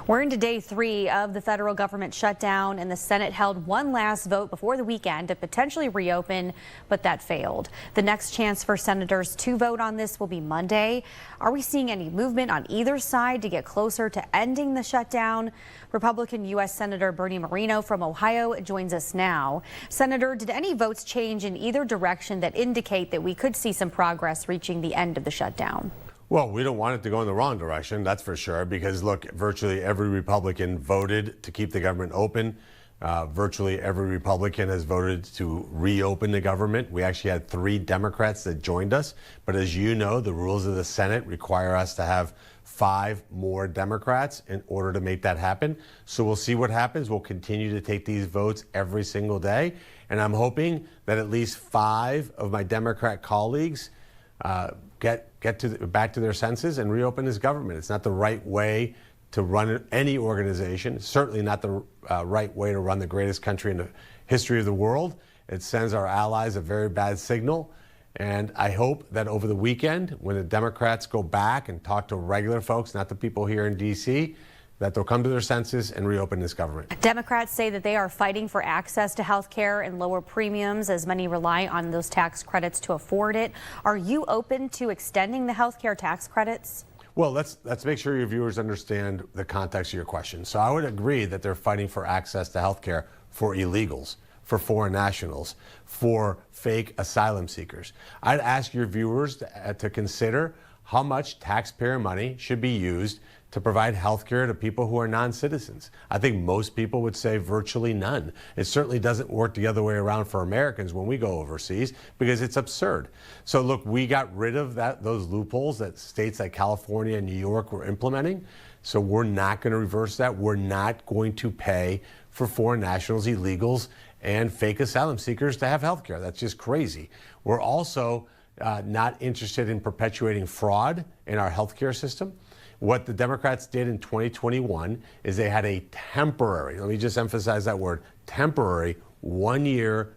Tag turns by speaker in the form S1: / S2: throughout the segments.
S1: We're into day 3 of the federal government shutdown, and the Senate held one last vote before the weekend to potentially reopen, but that failed. The next chance for senators to vote on this will be Monday. Are we seeing any movement on either side to get closer to ending the shutdown? Republican U.S. Senator Bernie Moreno from Ohio joins us now. Senator, did any votes change in either direction that indicate that we could see some progress reaching the end of the shutdown?
S2: Well, we don't want it to go in the wrong direction, that's for sure, because look, virtually every Republican voted to keep the government open. Virtually every Republican has voted to reopen the government. We actually had 3 Democrats that joined us, but as you know, the rules of the Senate require us to have 5 more Democrats in order to make that happen. So we'll see what happens. We'll continue to take these votes every single day, and I'm hoping that at least 5 of my Democrat colleagues get back to their senses and reopen this government. It's not the right way to run any organization. It's certainly not the right way to run the greatest country in the history of the world. It sends our allies a very bad signal. And I hope that over the weekend, when the Democrats go back and talk to regular folks, not the people here in D.C., that they'll come to their senses and reopen this government.
S1: Democrats say that they are fighting for access to health care and lower premiums as many rely on those tax credits to afford it. Are you open to extending the health care tax credits?
S2: Well, let's make sure your viewers understand the context of your question. So I would agree that they're fighting for access to health care for illegals, for foreign nationals, for fake asylum seekers. I'd ask your viewers to consider how much taxpayer money should be used to provide health care to people who are non-citizens. I think most people would say virtually none. It certainly doesn't work the other way around for Americans when we go overseas because it's absurd. So look, we got rid of those loopholes that states like California and New York were implementing. So we're not going to reverse that. We're not going to pay for foreign nationals, illegals, and fake asylum seekers to have health care. That's just crazy. We're also not interested in perpetuating fraud in our healthcare system. What the Democrats did in 2021 is they had a temporary, let me just emphasize that word, temporary 1-year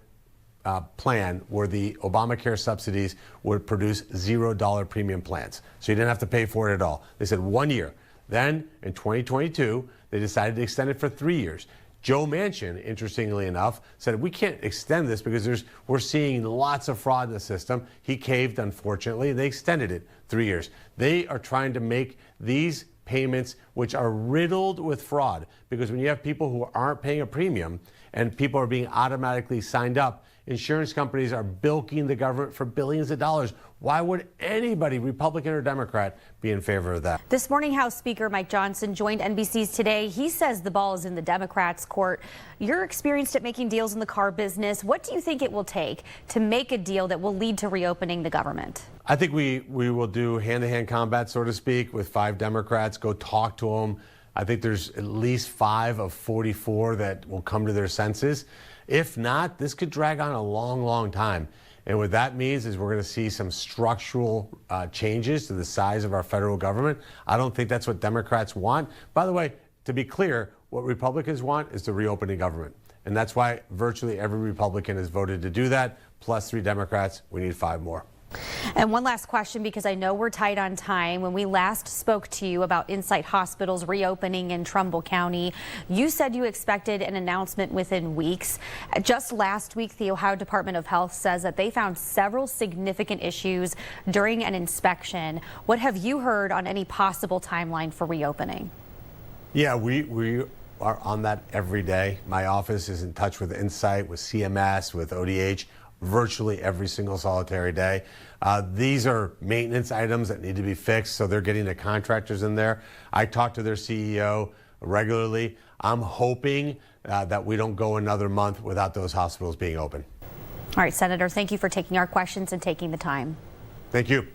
S2: plan where the Obamacare subsidies would produce $0 premium plans. So you didn't have to pay for it at all. They said 1 year. Then in 2022, they decided to extend it for 3 years. Joe Manchin, interestingly enough, said we can't extend this because we're seeing lots of fraud in the system. He caved, unfortunately. They extended it 3 years. They are trying to make these payments, which are riddled with fraud, because when you have people who aren't paying a premium and people are being automatically signed up, insurance companies are bilking the government for billions of dollars. Why would anybody, Republican or Democrat, be in favor of that?
S1: This morning, House Speaker Mike Johnson joined NBC's Today. He says the ball is in the Democrats' court. You're experienced at making deals in the car business. What do you think it will take to make a deal that will lead to reopening the government?
S2: I think we will do hand-to-hand combat, so to speak, with 5 Democrats, go talk to them. I think there's at least 5 of 44 that will come to their senses. If not, this could drag on a long, long time. And what that means is we're going to see some structural changes to the size of our federal government. I don't think that's what Democrats want. By the way, to be clear, what Republicans want is to reopen the government. And that's why virtually every Republican has voted to do that, plus 3 Democrats. We need 5 more.
S1: And one last question, because I know we're tight on time. When we last spoke to you about Insight Hospitals reopening in Trumbull County, you said you expected an announcement within weeks. Just last week, the Ohio Department of Health says that they found several significant issues during an inspection. What have you heard on any possible timeline for reopening?
S2: Yeah, we are on that every day. My office is in touch with Insight, with CMS, with ODH, virtually every single solitary day. These are maintenance items that need to be fixed, so they're getting the contractors in there. I talk to their CEO regularly. I'm hoping that we don't go another month without those hospitals being open.
S1: All right, Senator, thank you for taking our questions and taking the time.
S2: Thank you.